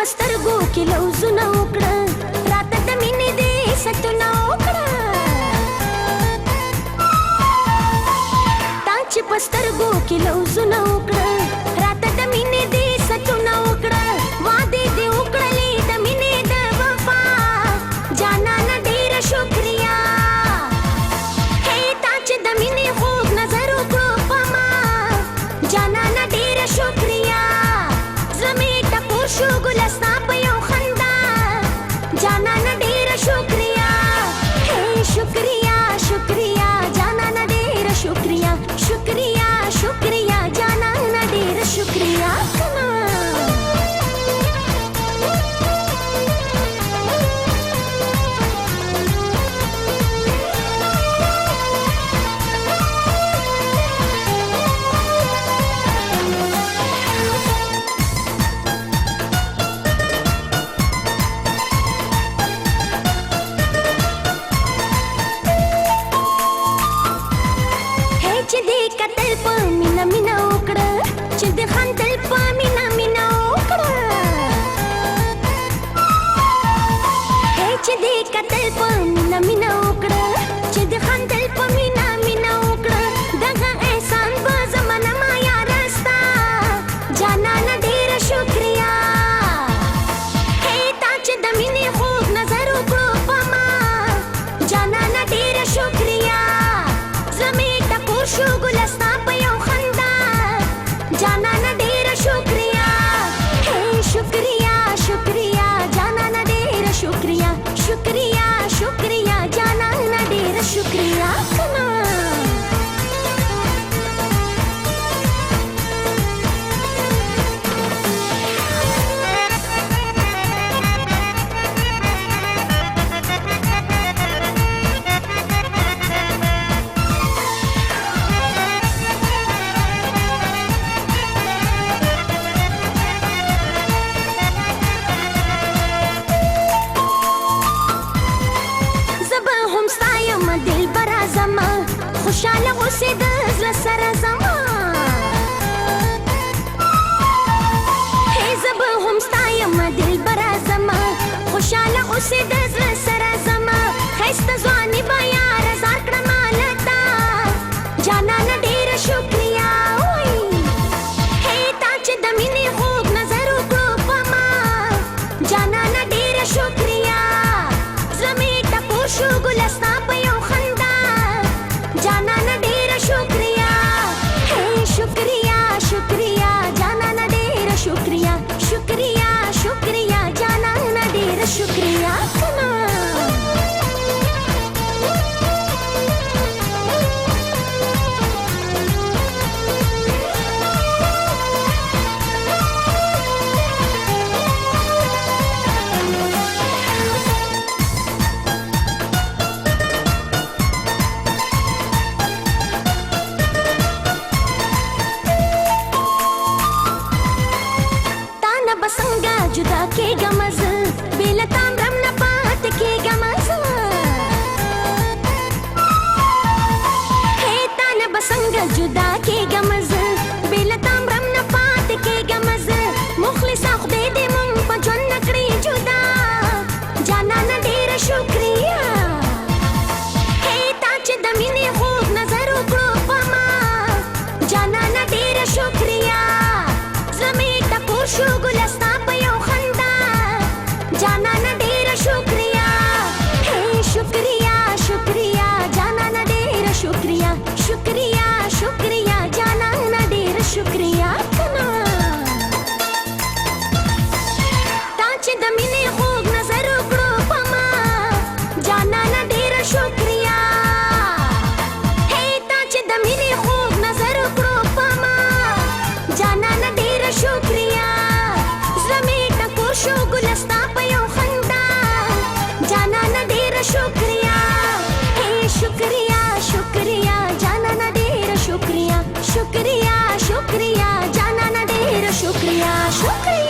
پسترګو کې لوزونه وکړه راته د مینې دې ستونه وکړه تا چې پسترګو کې لوزونه وکړه راته د مینې دې ستونه وکړه وعدې دې وکړلې د مینې د وفا جانانه ډېره شکریا هی تا چې د مینې خوږ نظر وکړو په ما جانانه ډېره شکریا زړه مې ټکور شو ګله ستا په یو خندا جانانه ډېره شکریا هی شکریا شکریا جانانه ډېره شکریا شکریا شکریا جانانه ډېره شکریا کنه چې دې قتل په مینا مینا وکړه چې دې خندل په مینا مینا وکړه چې دې قتل په مینا مینا وکړه چې دې خندل په مینا مینا وکړه دغه احسان په زمانه ما یاره ستا جانانه ډېره شکریا تا چې د مینې خوږ نظر وکړو په ما جانانه ډېره شکریا شو ګله ستا په یو خندا جانانه ډېره شکریا هی شکریا شکریا جانانه ډېره شکریا شکریا شکریا جانانه ډېره شکریا کنه خوشاله اوسېده زړه سره زما هی زه به هم ستا یم دلبره زما خوشاله اوسېده زړه سره زما ښایسته ځواني به یاره زار کړه ماله تا جانانه ډېره شکریا هی تا چې د مینې خوږ نظر وکړو په ما جانانه ډېره شکریا زړه مې ټکور شو ګله ستا په یو خندا جانانه ډېره شکریا هی شکریا شکریا جانانه ډېره شکریا شکریا شکریا جانانه ډېره شکریا کنه څنګه جدا کېږم زه بې له تا مرم نه پاتې کېږم زه هی تا نه به څنګه جدا کېږم زه بې له تا مرم نه پاتې کېږم زه مخلصه خدای دې مونږ په ژوند نه کړي جدا جانانه ډېره شکریا هی تا چې د مینې خوږ نظر وکړو په ما جانانه ډېره شکریا زړه مې ټکور شو ګله ستا په یو خندا جانانه ډېره شکریا هی شکریا شکریا جانانه ډېره شکریا شکریا شکریا جانانه ډېره شکریا کنه تا چې د مینې خوږ نظر وکړو په ما جانانه ډېره شکریا هی تا چې د مینې خوږ نظر وکړو په ما جانانه ډېره شکریا زړه مې ټکور شو ګله ستا په یو خندا جانانه ډېره شکریا هی شکریا شکریا جانانه ډېره شکریا شکریا شکریا جانانه ډېره شکریا شکریا